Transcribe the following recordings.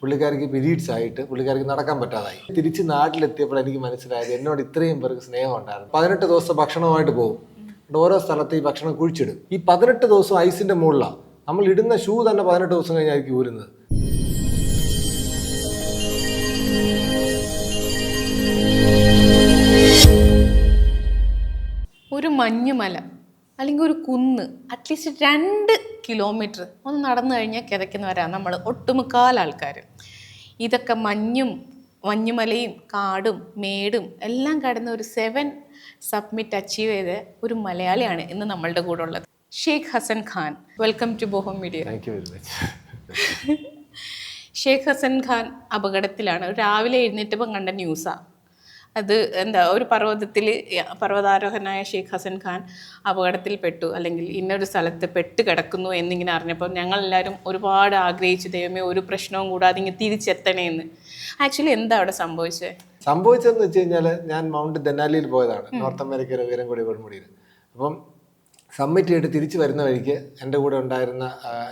പുള്ളിക്കാരിക്ക് പീരീഡ്സ് ആയിട്ട് പുള്ളിക്കാരിക്ക് നടക്കാൻ പറ്റാതായി. തിരിച്ച് നാട്ടിലെത്തിയപ്പോൾ എനിക്ക് മനസ്സിലായത് എന്നോട് ഇത്രയും പേർക്ക് സ്നേഹം ഉണ്ടായിരുന്നു. 18 ദിവസം ഭക്ഷണമായിട്ട് പോകും. ഓരോ സ്ഥലത്ത് ഈ ഭക്ഷണം കുഴിച്ചിടും. ഈ 18 ദിവസം ഐസിന്റെ മുകളിലാണ്. നമ്മൾ ഇടുന്ന ഷൂ തന്നെ 18 ദിവസം കഴിഞ്ഞായിരിക്കും ഊരുന്നത്. ഒരു മഞ്ഞുമല അല്ലെങ്കിൽ ഒരു കുന്ന് അറ്റ്ലീസ്റ്റ് 2 കിലോമീറ്റർ ഒന്ന് നടന്നു കഴിഞ്ഞാൽ കിതയ്ക്കുന്നവരാണ് നമ്മൾ ഒട്ടുമുക്കാൽ ആൾക്കാർ. ഇതൊക്കെ മഞ്ഞുമലയും കാടും മേടും എല്ലാം കടന്ന് ഒരു 7 സബ്മിറ്റ് അച്ചീവ് ചെയ്ത ഒരു മലയാളിയാണ് ഇന്ന് നമ്മളുടെ കൂടെ ഉള്ളത്. Sheikh Hasan Khan, welcome to Boham media. Thank you very much. Sheikh Hasan Khan അപകടത്തിലാണ്. രാവിലെ എഴുന്നേറ്റപ്പം കണ്ട ന്യൂസാണ് അത്. ഒരു പർവ്വതാരോഹനായ ഷെയ്ഖ് ഹസൻ ഖാൻ അപകടത്തിൽപ്പെട്ടു, അല്ലെങ്കിൽ ഇന്നൊരു സ്ഥലത്ത് പെട്ട് കിടക്കുന്നു എന്നിങ്ങനെ അറിഞ്ഞപ്പോൾ ഞങ്ങളെല്ലാവരും ഒരുപാട് ആഗ്രഹിച്ചു, ദൈവമേ ഒരു പ്രശ്നവും കൂടാതെ ഇങ്ങനെ തിരിച്ചെത്തണേന്ന്. ആക്ച്വലി എന്താ അവിടെ സംഭവിച്ചതെന്ന് വെച്ച് കഴിഞ്ഞാൽ, ഞാൻ മൗണ്ട് ദനാലിയിൽ പോയതാണ്, നോർത്ത് അമേരിക്കയിലെ ഉയരംകൂടി കൊടുമുടിയിൽ. അപ്പം സബ്മിറ്റ് ചെയ്തിട്ട് തിരിച്ചു വരുന്ന വഴിക്ക് എൻ്റെ കൂടെ ഉണ്ടായിരുന്ന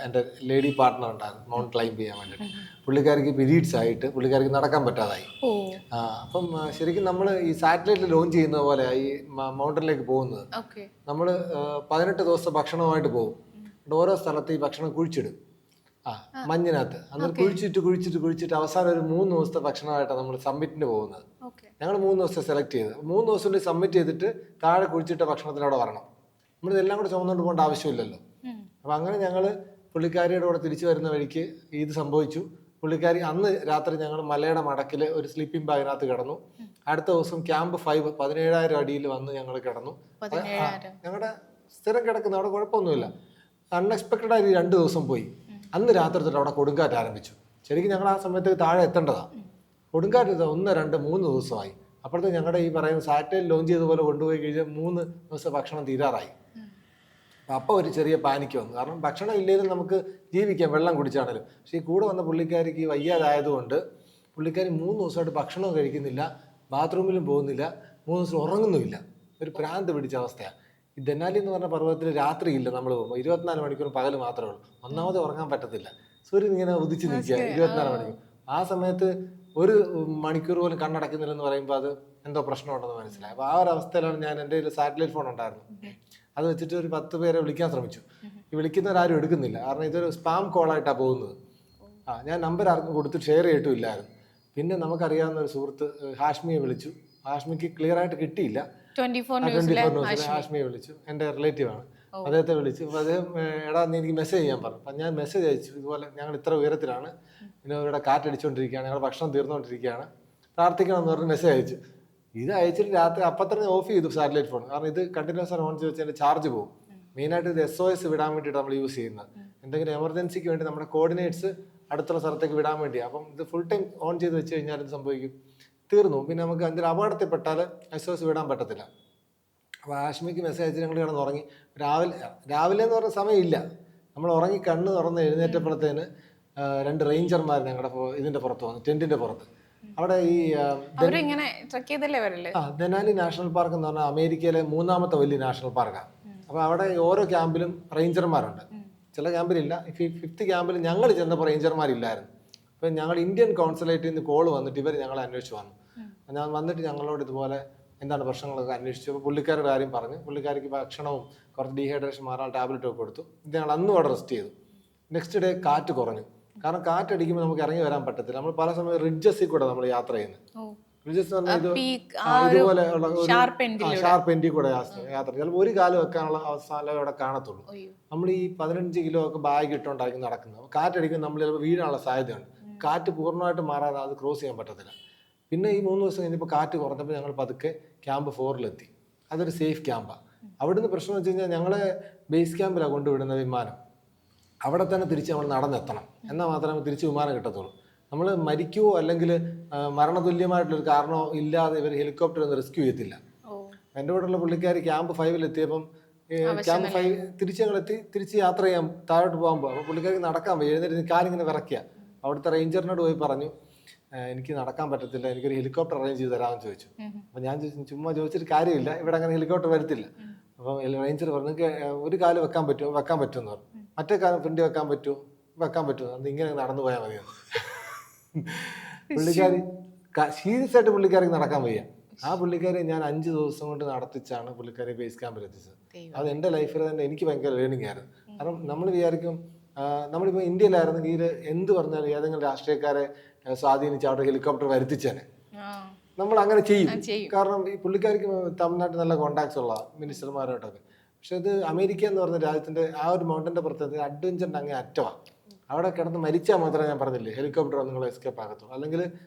എൻ്റെ ലേഡി പാർട്ട്ണർ ഉണ്ടായിരുന്നു മൗണ്ട് ക്ലൈംബ് ചെയ്യാൻ വേണ്ടിയിട്ട്. പുള്ളിക്കാരിക്ക് പീരീഡ്സ് ആയിട്ട് പുള്ളിക്കാരിക്ക് നടക്കാൻ പറ്റാതായി. അപ്പം ശരിക്കും നമ്മൾ ഈ സാറ്റലൈറ്റിൽ ലോഞ്ച് ചെയ്യുന്ന പോലെ ഈ മൗണ്ടനിലേക്ക് പോകുന്നത്, നമ്മൾ 18 ദിവസം ഭക്ഷണമായിട്ട് പോകും. ഓരോ സ്ഥലത്ത് ഈ ഭക്ഷണം കുഴിച്ചിടും, മഞ്ഞിനകത്ത്. അന്നേരം കുഴിച്ചിട്ട് അവസാനം ഒരു 3 ദിവസത്തെ ഭക്ഷണമായിട്ടാണ് നമ്മൾ സബ്മിറ്റിന് പോകുന്നത്. ഞങ്ങൾ 3 ദിവസത്തെ സെലക്ട് ചെയ്ത് 3 ദിവസം കൊണ്ട് സബ്മിറ്റ് ചെയ്തിട്ട് താഴെ കുഴിച്ചിട്ട ഭക്ഷണത്തിനവിടെ വരണം. നമ്മളിതെല്ലാം കൂടെ ചുമന്നുകൊണ്ട് പോകേണ്ട ആവശ്യമില്ലല്ലോ. അപ്പം അങ്ങനെ ഞങ്ങൾ പുള്ളിക്കാരിയുടെ കൂടെ തിരിച്ചു വരുന്ന വഴിക്ക് ഇത് സംഭവിച്ചു. പുള്ളിക്കാരി അന്ന് രാത്രി ഞങ്ങൾ മലയുടെ മടക്കിൽ ഒരു സ്ലീപ്പിംഗ് ബാഗിനകത്ത് കിടന്നു. അടുത്ത ദിവസം ക്യാമ്പ് 5 17,000 അടിയിൽ വന്ന് ഞങ്ങൾ കിടന്നു. ഞങ്ങളുടെ സ്ഥിരം കിടക്കുന്ന അവിടെ കുഴപ്പമൊന്നുമില്ല. അൺഎക്സ്പെക്റ്റഡ് ആയി 2 ദിവസം പോയി. അന്ന് രാത്രി തൊട്ട് അവിടെ കൊടുങ്കാറ്റ് ആരംഭിച്ചു. ശരിക്കും ഞങ്ങൾ ആ സമയത്ത് താഴെ എത്തേണ്ടതാണ്. കൊടുങ്കാറ്റ് 1, 2, 3 ദിവസമായി. അപ്പോഴത്തെ ഞങ്ങളുടെ ഈ പറയുന്ന സാറ്റലൈറ്റ് ലോഞ്ച് ചെയ്തതുപോലെ കൊണ്ടുപോയി കഴിഞ്ഞാൽ 3 ദിവസം ഭക്ഷണം തീരാറായി. അപ്പോൾ ഒരു ചെറിയ പാനിക്ക് വന്നു. കാരണം ഭക്ഷണം ഇല്ലെങ്കിലും നമുക്ക് ജീവിക്കാം, വെള്ളം കുടിച്ചാണല്ലോ. പക്ഷേ ഈ കൂടെ വന്ന പുള്ളിക്കാരിക്ക് വയ്യാതായതുകൊണ്ട് പുള്ളിക്കാരി 3 ദിവസമായിട്ട് ഭക്ഷണവും കഴിക്കുന്നില്ല, ബാത്റൂമിലും പോകുന്നില്ല, 3 ദിവസം ഉറങ്ങുന്നുമില്ല. ഒരു ഭ്രാന്ത് പിടിച്ച അവസ്ഥയാണ്. ഈ ദനാലി എന്ന് പറഞ്ഞ പർവ്വതത്തിൽ രാത്രിയില്ല. നമ്മൾ പോകുമ്പോൾ 24 മണിക്കൂറും പകൽ മാത്രമേ ഉള്ളൂ. ഒന്നാമത് ഉറങ്ങാൻ പറ്റത്തില്ല, സൂര്യൻ ഇങ്ങനെ ഉദിച്ച് നിൽക്കുക 24 മണിക്കൂർ. ആ സമയത്ത് 1 മണിക്കൂർ പോലും കണ്ണടക്കുന്നില്ലെന്ന് പറയുമ്പോൾ അത് എന്തോ പ്രശ്നമുണ്ടെന്ന് മനസ്സിലായി. അപ്പോൾ ആ ഒരു അവസ്ഥയിലാണ് ഞാൻ, എൻ്റെ കയ്യിൽ സാറ്റലൈറ്റ് ഫോൺ ഉണ്ടായിരുന്നു, അത് വെച്ചിട്ട് ഒരു 10 പേരെ വിളിക്കാൻ ശ്രമിച്ചു. ഈ വിളിക്കുന്നവരാരും എടുക്കുന്നില്ല, കാരണം ഇതൊരു സ്പാം കോളായിട്ടാണ് പോകുന്നത്. ഞാൻ നമ്പർ ആർക്കും കൊടുത്ത് ഷെയർ ചെയ്തിട്ടില്ലായിരുന്നു. പിന്നെ നമുക്കറിയാവുന്ന ഒരു സുഹൃത്ത് ഹാഷ്മിയെ വിളിച്ചു. ഹാഷ്മിക്ക് ക്ലിയർ ആയിട്ട് കിട്ടിയില്ല. 24 ന്യൂസിൽ ഹാഷ്മിയെ വിളിച്ചു, എൻ്റെ റിലേറ്റീവാണ്. അദ്ദേഹത്തെ വിളിച്ചു. അപ്പോൾ അദ്ദേഹം എടാ നീ എനിക്ക് മെസ്സേജ് ചെയ്യാൻ പറഞ്ഞു. അപ്പം ഞാൻ മെസ്സേജ് അയച്ചു, ഇതുപോലെ ഞങ്ങൾ ഇത്ര ഉയരത്തിലാണ്, പിന്നെ ഇവിടെ കാറ്റടിച്ചുകൊണ്ടിരിക്കുകയാണ്, ഞങ്ങളുടെ ഭക്ഷണം തീർന്നുകൊണ്ടിരിക്കുകയാണ്, പ്രാർത്ഥിക്കണം എന്ന് പറഞ്ഞ് മെസ്സേജ് അയച്ചു. ഇത് അയച്ചിട്ട് രാത്രി അപ്പം തന്നെ ഓഫ് ചെയ്തു സാറ്റലൈറ്റ് ഫോൺ. കാരണം ഇത് കണ്ടിന്യൂസ് ഓൺ ചെയ്ത് വെച്ചാൽ ചാർജ് പോകും. മെയിനായിട്ട് ഇത് SOS വിടാൻ വേണ്ടിയിട്ട് നമ്മൾ യൂസ് ചെയ്യുന്നത്. എന്തെങ്കിലും എമർജൻസിക്ക് വേണ്ടി നമ്മുടെ കോർഡിനേറ്റ്സ് അടുത്തുള്ള സ്ഥലത്തേക്ക് വിടാൻ വേണ്ടിയാണ്. അപ്പം ഇത് ഫുൾ ടൈം ഓൺ ചെയ്ത് വെച്ച് കഴിഞ്ഞാൽ ഇത് സംഭവിക്കും, തീർന്നു. പിന്നെ നമുക്ക് എന്തെങ്കിലും അപകടത്തിൽപ്പെട്ടാൽ SOS വിടാൻ പറ്റത്തില്ല. അപ്പോൾ ആഷ്മിക്ക് മെസ്സേജ് അയച്ച് ഞങ്ങൾ കിടന്ന് ഉറങ്ങി. രാവിലെ എന്ന് പറഞ്ഞ സമയമില്ല, നമ്മൾ ഉറങ്ങി കണ്ണ് തുറന്ന് എഴുന്നേറ്റപ്പോഴത്തേന് 2 റേഞ്ചർമാർ ഞങ്ങളുടെ ഇതിൻ്റെ പുറത്ത് വന്നു, ടെൻറ്റിൻ്റെ പുറത്ത്. അവിടെ ഈ ദനാലി നാഷണൽ പാർക്ക് എന്ന് പറഞ്ഞാൽ അമേരിക്കയിലെ 3ാമത്തെ വലിയ നാഷണൽ പാർക്കാണ്. അപ്പോൾ അവിടെ ഓരോ ക്യാമ്പിലും റേഞ്ചർമാരുണ്ട്. ചില ക്യാമ്പിലില്ല. 5th ക്യാമ്പിൽ ഞങ്ങൾ ചെന്നപ്പോൾ റേഞ്ചർമാരില്ലായിരുന്നു. അപ്പോൾ ഞങ്ങൾ ഇന്ത്യൻ കോൺസുലേറ്റിൽ നിന്ന് കോൾ വന്നിട്ട് ഇവർ ഞങ്ങളെ അന്വേഷിച്ച് വന്നു. ഞാൻ വന്നിട്ട് ഞങ്ങളോട് ഇതുപോലെ എന്താണ് പ്രശ്നങ്ങളൊക്കെ അന്വേഷിച്ചു. അപ്പോൾ പുള്ളിക്കാരുടെ കാര്യം പറഞ്ഞു. പുള്ളിക്കാർക്ക് ഭക്ഷണവും കുറച്ച് ഡീഹൈഡ്രേഷൻ മാറാൻ ടാബ്ലറ്റൊക്കെ കൊടുത്തു. ഇത് ഞങ്ങൾ അന്നും അവിടെ റെസ്റ്റ് ചെയ്തു. നെക്സ്റ്റ് ഡേ കാറ്റ് കുറഞ്ഞു. കാരണം കാറ്റടിക്കുമ്പോൾ നമുക്ക് ഇറങ്ങി വരാൻ പറ്റത്തില്ല. നമ്മൾ പല സമയം റിഡ്ജസിൽ കൂടെ നമ്മൾ യാത്ര ചെയ്യുന്നത്. റിഡ്ജസ് എന്ന് പറഞ്ഞാൽ ഇതുപോലെ ഉള്ള ഷാർപ്പ് എൻഡിൽ കൂടെ യാത്ര. ചിലപ്പോൾ ഒരു കാലം വെക്കാനുള്ള സ്ഥലം അവിടെ കാണത്തുള്ളൂ. നമ്മൾ ഈ 15 കിലോ ഒക്കെ ബാഗ് ഇട്ടുകൊണ്ടായിരിക്കും നടക്കുന്നത്. അപ്പോൾ കാറ്റടിക്കുമ്പോൾ നമ്മൾ ചിലപ്പോൾ വീഴാനുള്ള സാധ്യതയുണ്ട്. കാറ്റ് പൂർണ്ണമായിട്ട് മാറാതെ അത് ക്രോസ് ചെയ്യാൻ പറ്റത്തില്ല. പിന്നെ ഈ 3 ദിവസം കഴിഞ്ഞപ്പോൾ കാറ്റ് കുറഞ്ഞപ്പോൾ ഞങ്ങൾ പതുക്കെ ക്യാമ്പ് 4-ലെത്തി. അതൊരു സേഫ് ക്യാമ്പാണ്. അവിടുന്ന് പ്രശ്നം വെച്ച് കഴിഞ്ഞാൽ ഞങ്ങളെ ബേസ് ക്യാമ്പിലാണ് കൊണ്ടുവിടുന്ന വിമാനം. അവിടെ തന്നെ തിരിച്ച് നമ്മൾ നടന്നെത്തണം, എന്നാൽ മാത്രമേ തിരിച്ച് വിമാനം കിട്ടത്തുള്ളൂ. നമ്മൾ മരിക്കുവോ അല്ലെങ്കിൽ മരണതുല്യമായിട്ടുള്ളൊരു കാരണമോ ഇല്ലാതെ ഇവർ ഹെലികോപ്റ്റർ ഒന്ന് റെസ്ക്യൂ ചെയ്യത്തില്ല. എൻ്റെ കൂടെയുള്ള പുള്ളിക്കാർ ക്യാമ്പ് 5-ലെത്തിയപ്പം ക്യാമ്പ് 5 തിരിച്ച് ഞങ്ങളെത്തി. തിരിച്ച് യാത്ര ചെയ്യാൻ താഴോട്ട് പോകുമ്പോൾ അപ്പോൾ പുള്ളിക്കാർക്ക് നടക്കാൻ പോയി, എഴുന്നേറ്റ് കാലിങ്ങനെ വിറയ്ക്കുക. അവിടുത്തെ റേഞ്ചറിനോട് പോയി പറഞ്ഞു, എനിക്ക് നടക്കാൻ പറ്റത്തില്ല, എനിക്കൊരു ഹെലികോപ്റ്റർ അറേഞ്ച് ചെയ്ത് തരാമെന്ന് ചോദിച്ചു. അപ്പം ഞാൻ ചുമ്മാ ചോദിച്ചിട്ട് കാര്യമില്ല, ഇവിടെ അങ്ങനെ ഹെലികോപ്റ്റർ വരത്തില്ല. അപ്പം റേഞ്ചർ പറഞ്ഞു, നിങ്ങൾക്ക് ഒരു കാല് വെക്കാൻ പറ്റുമെന്ന് പറഞ്ഞു. മറ്റേ കാലം ഫ്രണ്ട് വെക്കാൻ പറ്റുമോ? അത് ഇങ്ങനെ നടന്നു പോയാൽ മതിയെന്ന്. പുള്ളിക്കാരി സീരിയസ് ആയിട്ട് പുള്ളിക്കാരിക്ക് നടക്കാൻ വയ്യ. ആ പുള്ളിക്കാരി ഞാൻ 5 ദിവസം കൊണ്ട് നടത്തിച്ചാണ് പുള്ളിക്കാരി ബേസ് ക്യാമ്പിൽ എത്തിച്ചത്. അത് എൻ്റെ ലൈഫിൽ തന്നെ എനിക്ക് ഭയങ്കര ലേണിംഗ് ആയിരുന്നു. കാരണം നമ്മൾ വിചാരിക്കും നമ്മളിപ്പോൾ ഇന്ത്യയിലായിരുന്നെങ്കിൽ എന്ത് പറഞ്ഞാലും ഏതെങ്കിലും രാഷ്ട്രീയക്കാരെ സ്വാധീനിച്ച് അവിടെ ഹെലികോപ്റ്റർ വരുത്തിച്ചേനെ. നമ്മൾ അങ്ങനെ ചെയ്യും. കാരണം ഈ പുള്ളിക്കാരിക്ക് തമിഴ്നാട്ടിൽ നല്ല കോണ്ടാക്ട്സ് ഉള്ള മിനിസ്റ്റർമാരായിട്ടൊക്കെ. പക്ഷെ ഇത് അമേരിക്ക എന്ന് പറഞ്ഞ രാജ്യത്തിന്റെ ആ ഒരു മൗണ്ടന്റെ പ്രത്യേകത അഡ്വഞ്ചറിന്റെ അങ്ങേ അറ്റമാണ്. അവിടെ കിടന്ന് മരിച്ചാൽ മാത്രമേ ഞാൻ പറഞ്ഞില്ലേ ഹെലികോപ്റ്റർ നിങ്ങൾ എസ്കേപ്പ് ആകത്തുള്ളൂ, അല്ലെങ്കിൽ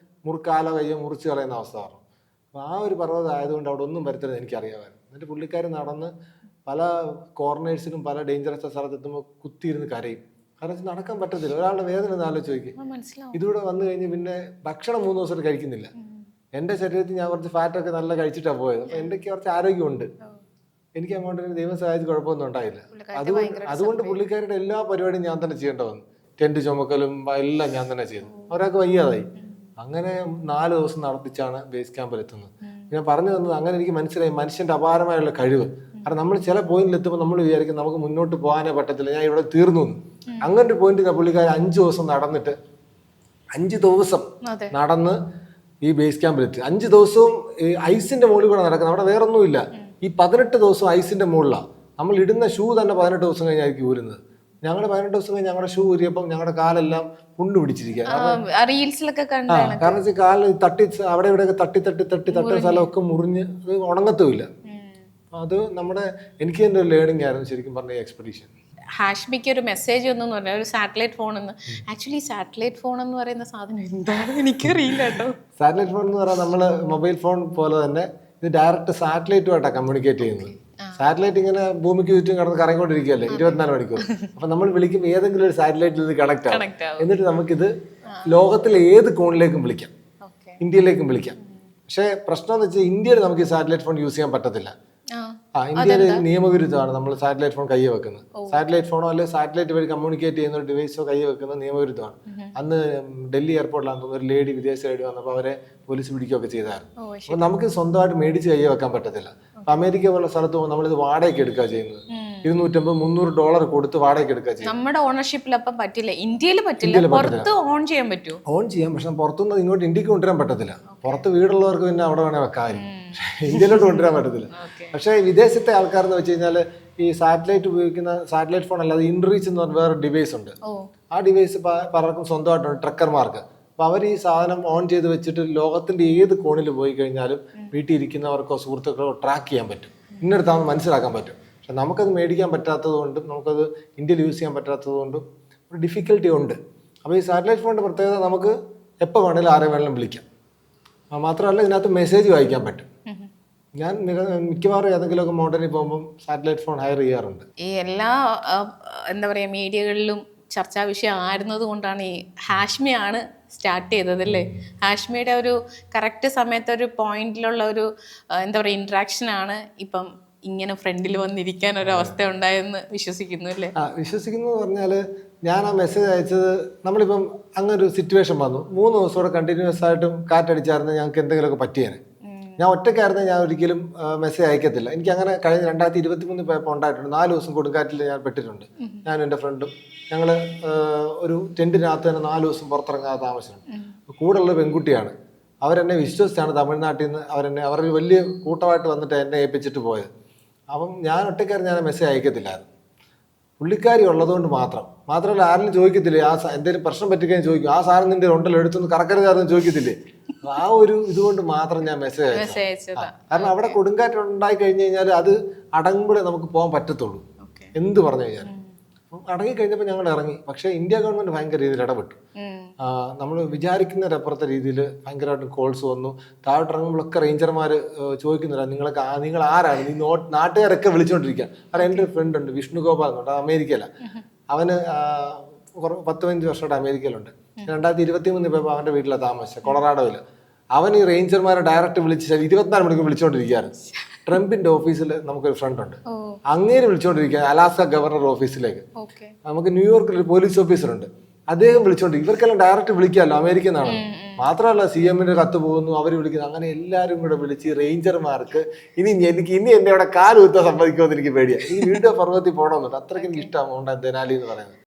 മുറിക്കാലോ കയ്യോ മുറിച്ച് കളയുന്ന അവസ്ഥ പറഞ്ഞു. അപ്പോൾ ആ ഒരു പർവ്വതം ആയതുകൊണ്ട് അവിടെ ഒന്നും വരുത്തരുത് എനിക്കറിയാമായിരുന്നു. എന്നിട്ട് പുള്ളിക്കാരൻ നടന്ന് പല കോർണേഴ്സിലും പല ഡേഞ്ചറസ് സ്ഥലത്തെത്തുമ്പോൾ കുത്തിയിരുന്ന് കരയും. കാരണം നടക്കാൻ പറ്റത്തില്ല. ഒരാളുടെ വേദന ഒന്ന് ആലോചിച്ച് നോക്കി. ഇതിലൂടെ വന്നു കഴിഞ്ഞ് പിന്നെ ഭക്ഷണം 3 ദിവസം കഴിക്കുന്നില്ല. എൻ്റെ ശരീരത്തിൽ ഞാൻ കുറച്ച് ഫാറ്റൊക്കെ നല്ല കഴിച്ചിട്ടാണ് പോയത്. അപ്പോൾ എൻ്റെ കുറച്ച് ആരോഗ്യമുണ്ട്. എനിക്ക് അങ്ങോട്ട് ദൈവം സഹായിച്ച് കുഴപ്പമൊന്നും ഉണ്ടായില്ല. അതുകൊണ്ട് പുള്ളിക്കാരുടെ എല്ലാ പരിപാടിയും ഞാൻ തന്നെ ചെയ്യേണ്ട വന്നു. ടെന്റ് ചുമക്കലും എല്ലാം ഞാൻ തന്നെ ചെയ്തു. ഒരാൾക്ക് വയ്യാതായി. അങ്ങനെ 4 ദിവസം നടത്തിച്ചാണ് ബേസ് ക്യാമ്പിൽ എത്തുന്നത്. ഞാൻ പറഞ്ഞു തന്നത് അങ്ങനെ എനിക്ക് മനസ്സിലായി മനുഷ്യന്റെ അപാരമായുള്ള കഴിവ്. കാരണം നമ്മൾ ചില പോയിന്റിൽ എത്തുമ്പോൾ നമ്മൾ വിചാരിക്കും നമുക്ക് മുന്നോട്ട് പോകാനേ പറ്റത്തില്ല, ഞാൻ ഇവിടെ തീർന്നു. അങ്ങനെ ഒരു പോയിന്റിൽ പുള്ളിക്കാരൻ 5 ദിവസം നടന്നിട്ട് 5 ദിവസം നടന്ന് ഈ ബേസ് ക്യാമ്പിലെത്തി. 5 ദിവസവും ഐസിന്റെ മുകളിൽ കൂടെ നടക്കുന്നത്. അവിടെ വേറൊന്നുമില്ല. ഈ 18 ദിവസം ഐസിന്റെ മുകളിലാണ്. നമ്മൾ ഇടുന്ന ഷൂ തന്നെ 18 ദിവസം കഴിഞ്ഞായിരിക്കും ഊരുന്നത്. ഞങ്ങളുടെ 18 ദിവസം കഴിഞ്ഞ് ഞങ്ങളുടെ ഷൂ ഊരിയപ്പോൾ ഞങ്ങളുടെ കാലെല്ലാം പുണ്ണു പിടിച്ചിരിക്കുക. കാരണം വെച്ചാൽ കാലിൽ തട്ടി അവിടെ ഇവിടെയൊക്കെ തട്ടുന്ന സ്ഥലമൊക്കെ മുറിഞ്ഞ് അത് ഉണങ്ങത്തുമില്ല. അത് എനിക്ക് തന്നെ ഒരു ലേണിംഗ് ആയിരുന്നു ശരിക്കും പറഞ്ഞ എക്സ്പെഡീഷൻ. ഹാഷ്മിക്ക് ഒരു മെസ്സേജ് ഒന്നും പറഞ്ഞ ഒരു സാറ്റലൈറ്റ് ഫോൺ എന്ന്. ആക്ച്വലി സാറ്റലൈറ്റ് ഫോൺ എന്ന് പറയുന്ന സാധനം എന്താണെന്ന് എനിക്കറിയില്ല കേട്ടോ. സാറ്റലൈറ്റ് ഫോൺ എന്ന് പറഞ്ഞാൽ നമ്മള് മൊബൈൽ ഫോൺ പോലെ തന്നെ ഇത് ഡയറക്റ്റ് സാറ്റലൈറ്റുമായിട്ടാണ് കമ്മ്യൂണിക്കേറ്റ് ചെയ്യുന്നത്. സാറ്റലൈറ്റ് ഇങ്ങനെ ഭൂമിക്ക് ചുറ്റും കിടന്ന് കറങ്ങിക്കൊണ്ടിരിക്കുകയല്ലേ 24 മണിക്കൂർ. അപ്പൊ നമ്മൾ വിളിക്കുമ്പോൾ ഏതെങ്കിലും ഒരു സാറ്റലൈറ്റിൽ ഇത് കണക്ട് ആവും. എന്നിട്ട് നമുക്കിത് ലോകത്തിലെ ഏത് കോണിലേക്കും വിളിക്കാം, ഇന്ത്യയിലേക്കും വിളിക്കാം. പക്ഷേ പ്രശ്നം എന്ന് വെച്ചാൽ ഇന്ത്യയിൽ നമുക്ക് ഈ സാറ്റലൈറ്റ് ഫോൺ യൂസ് ചെയ്യാൻ പറ്റത്തില്ല. ഇന്ത്യയിൽ നിയമവിരുദ്ധമാണ് നമ്മൾ സാറ്റലൈറ്റ് ഫോൺ കയ്യെ വെക്കുന്നത്. സാറ്റലൈറ്റ് ഫോണോ അല്ലെങ്കിൽ സാറ്റലൈറ്റ് വഴി കമ്മ്യൂണിക്കേറ്റ് ചെയ്യുന്ന ഒരു ഡിവൈസോ കയ്യെ വെക്കുന്നത് നിയമവിരുദ്ധമാണ്. അന്ന് ഡൽഹി എയർപോർട്ടിലാണെന്ന് തോന്നുന്നു ഒരു ലേഡി, വിദേശ ലേഡി വന്നപ്പോൾ അവരെ പോലീസ് പിടിക്കുകയൊക്കെ ചെയ്തായിരുന്നു. അപ്പൊ നമുക്ക് സ്വന്തമായിട്ട് മേടിച്ച് കയ്യെ വെക്കാൻ പറ്റത്തില്ല. അപ്പൊ അമേരിക്ക പോലുള്ള സ്ഥലത്ത് പോകുമ്പോൾ നമ്മളിത് വാടകയ്ക്ക് എടുക്കുക ചെയ്യുന്നത്. $250-300 കൊടുത്ത് വാടകയ്ക്ക് എടുക്കുക ചെയ്യുന്നത്. നമ്മുടെ ഓണർഷിപ്പിൽ അപ്പം പറ്റില്ല. ഇന്ത്യയിൽ പറ്റില്ല. പുറത്ത് ഓൺ ചെയ്യാൻ പറ്റുമോ? ഓൺ ചെയ്യാം. പക്ഷെ പുറത്തുനിന്ന് ഇങ്ങോട്ട് ഇന്ത്യക്ക് കൊണ്ടുവരാൻ പറ്റത്തില്ല. പുറത്ത് വീടുള്ളവർക്ക് പിന്നെ അവിടെ വേണേ വെക്കാനും ഇന്ത്യയിലോട്ട് കൊണ്ടുവരാൻ പറ്റത്തില്ല. പക്ഷേ വിദേശത്തെ ആൾക്കാരെന്ന് വെച്ച് കഴിഞ്ഞാൽ ഈ സാറ്റലൈറ്റ് ഉപയോഗിക്കുന്ന സാറ്റലൈറ്റ് ഫോൺ അല്ലാതെ ഇൻറീച്ച് എന്ന് പറഞ്ഞ വേറെ ഡിവൈസ് ഉണ്ട്. ആ ഡിവൈസ് പലർക്കും സ്വന്തമായിട്ടുണ്ട്, ട്രക്കർമാർക്ക്. അപ്പൊ അവർ ഈ സാധനം ഓൺ ചെയ്ത് വെച്ചിട്ട് ലോകത്തിന്റെ ഏത് കോണിൽ പോയി കഴിഞ്ഞാലും വീട്ടിൽ ഇരിക്കുന്നവർക്കോ സുഹൃത്തുക്കളോ ട്രാക്ക് ചെയ്യാൻ പറ്റും, ഇന്നടുത്താണെന്ന് മനസ്സിലാക്കാൻ പറ്റും. പക്ഷെ നമുക്കത് മേടിക്കാൻ പറ്റാത്തത് കൊണ്ടും നമുക്കത് ഇന്ത്യയിൽ യൂസ് ചെയ്യാൻ പറ്റാത്തത് കൊണ്ടും ഒരു ഡിഫിക്കൽട്ടി ഉണ്ട്. അപ്പോൾ ഈ സാറ്റലൈറ്റ് ഫോണിന്റെ പ്രത്യേകത നമുക്ക് എപ്പോൾ വേണമെങ്കിലും ആരെ വേണമെങ്കിലും വിളിക്കാം. മാത്രമല്ല ഇതിനകത്ത് മെസ്സേജ് വായിക്കാൻ പറ്റും. ഞാൻ മിക്കവാറും ഏതെങ്കിലുമൊക്കെ മൗണ്ടനിൽ പോകുമ്പോൾ സാറ്റലൈറ്റ് ഫോൺ ഹയർ ചെയ്യാറുണ്ട്. ഈ എല്ലാ എന്താ പറയുക മീഡിയകളിലും ചർച്ചാ വിഷയം ആയിരുന്നത് കൊണ്ടാണ് ഈ ഹാഷ്മിയാണ് സ്റ്റാർട്ട് ചെയ്തത് അല്ലേ. ഹാഷ്മിയുടെ ഒരു കറക്റ്റ് സമയത്ത് ഒരു പോയിന്റിലുള്ള ഒരു എന്താ പറയുക ഇൻട്രാക്ഷനാണ് ഇപ്പം ഇങ്ങനെ ഫ്രണ്ടിൽ വന്നിരിക്കാൻ ഒരു അവസ്ഥ ഉണ്ടായെന്ന് വിശ്വസിക്കുന്നു അല്ലേ? വിശ്വസിക്കുന്നു പറഞ്ഞാല് ഞാൻ ആ മെസ്സേജ് അയച്ചത് നമ്മളിപ്പം അങ്ങനൊരു സിറ്റുവേഷൻ വന്നു. 3 ദിവസത്തോടെ കണ്ടിന്യൂസ് ആയിട്ടും കാറ്റടിച്ചായിരുന്നു ഞങ്ങൾക്ക് എന്തെങ്കിലുമൊക്കെ പറ്റിയേനെ. ഞാൻ ഒറ്റയ്ക്കായിരുന്നു, ഞാൻ ഒരിക്കലും മെസ്സേജ് അയക്കത്തില്ല. എനിക്ക് അങ്ങനെ കഴിഞ്ഞ 2023 പോയപ്പോൾ ഉണ്ടായിട്ടുണ്ട്. 4 ദിവസം കൊടുങ്കാറ്റിൽ ഞാൻ പെട്ടിട്ടുണ്ട്. ഞാനും എൻ്റെ ഫ്രണ്ടും ഞങ്ങൾ ഒരു ടെൻറ്റിനകത്ത് തന്നെ 4 ദിവസം പുറത്തിറങ്ങാതെ താമസിച്ചിട്ടുണ്ട്. കൂടെയുള്ള പെൺകുട്ടിയാണ്. അവരെന്നെ വിശ്വസിച്ചാണ് തമിഴ്നാട്ടിൽ നിന്ന് അവർ വലിയ കൂട്ടമായിട്ട് വന്നിട്ട് എന്നെ ഏൽപ്പിച്ചിട്ട് പോയത്. അപ്പം ഞാൻ ഒറ്റയ്ക്കായിരുന്നു, ഞാൻ മെസ്സേജ് അയക്കത്തില്ലായിരുന്നു. പുള്ളിക്കാരി ഉള്ളതുകൊണ്ട് മാത്രമല്ല ആരെങ്കിലും ചോദിക്കത്തില്ലേ എന്തെങ്കിലും പ്രശ്നം പറ്റിക്കാൻ ചോദിക്കും, ആ സാധനം നിന്റെ ഉണ്ടല്ലോ എടുത്തൊന്ന് കറക്കരുതായിരുന്നു ചോദിക്കത്തില്ലേ. ആ ഒരു ഇതുകൊണ്ട് മാത്രം ഞാൻ മെസ്സേജ് അയച്ചത്. കാരണം അവിടെ കൊടുങ്കാറ്റ് ഉണ്ടായി കഴിഞ്ഞു കഴിഞ്ഞാൽ അത് അടങ്ങുമ്പോഴേ നമുക്ക് പോകാൻ പറ്റത്തുള്ളൂ. എന്ത് പറഞ്ഞു കഴിഞ്ഞാൽ അടങ്ങി കഴിഞ്ഞപ്പോൾ ഞങ്ങൾ ഇറങ്ങി. പക്ഷേ ഇന്ത്യ ഗവൺമെന്റ് ഭയങ്കര രീതിയിൽ ഇടപെട്ടു. നമ്മൾ വിചാരിക്കുന്നതിനപ്പുറത്തെ രീതിയിൽ ഭയങ്കരമായിട്ട് കോൾസ് വന്നു. താഴോട്ട് ഇറങ്ങുമ്പോഴൊക്കെ റേഞ്ചർമാർ ചോദിക്കുന്നില്ല നിങ്ങൾ ആരാണ്, നീ നാട്ടുകാരൊക്കെ വിളിച്ചുകൊണ്ടിരിക്കുക. കാരണം എൻ്റെ ഒരു ഫ്രണ്ട് ഉണ്ട്, വിഷ്ണു ഗോപാൽ എന്നുണ്ട്, അമേരിക്കയിലാണ്. അവന് 10-15 വർഷമായിട്ട് അമേരിക്കയിലുണ്ട്. 2023 പോയപ്പോൾ അവൻ്റെ വീട്ടിലാണ് താമസിച്ചത്, കൊളറാഡോയിൽ. അവൻ ഈ റേഞ്ചർമാരെ ഡയറക്റ്റ് വിളിച്ച് 24 മണിക്കൂർ വിളിച്ചുകൊണ്ടിരിക്കുകയാണ്. ട്രംപിന്റെ ഓഫീസിൽ നമുക്കൊരു ഫ്രണ്ട് ഉണ്ട്, അങ്ങേര് വിളിച്ചുകൊണ്ടിരിക്കുക അലാസ്ക ഗവർണർ ഓഫീസിലേക്ക്. നമുക്ക് ന്യൂയോർക്കിൽ ഒരു പോലീസ് ഓഫീസറുണ്ട്, അദ്ദേഹം വിളിച്ചോണ്ടിരിക്കും. ഇവർക്കെല്ലാം ഡയറക്റ്റ് വിളിക്കാമല്ലോ, അമേരിക്കൻ ആണ്. മാത്രമല്ല CM-ന്റെ കത്ത് പോകുന്നു, അവർ വിളിക്കുന്നു. അങ്ങനെ എല്ലാവരും കൂടെ വിളിച്ച് റേഞ്ചർമാർക്ക് ഇനി എന്നെ അവിടെ കാലുകുത്താൻ സമ്മതിക്കുമെന്ന് എനിക്ക് പേടിയാണ്. ഈ വീണ്ടും പർവ്വതത്തിൽ പോകണമെന്നുണ്ട്. അത്രയ്ക്ക് എനിക്ക് ഇഷ്ടമാണ് ദെനാലി എന്ന് പറയുന്നത്.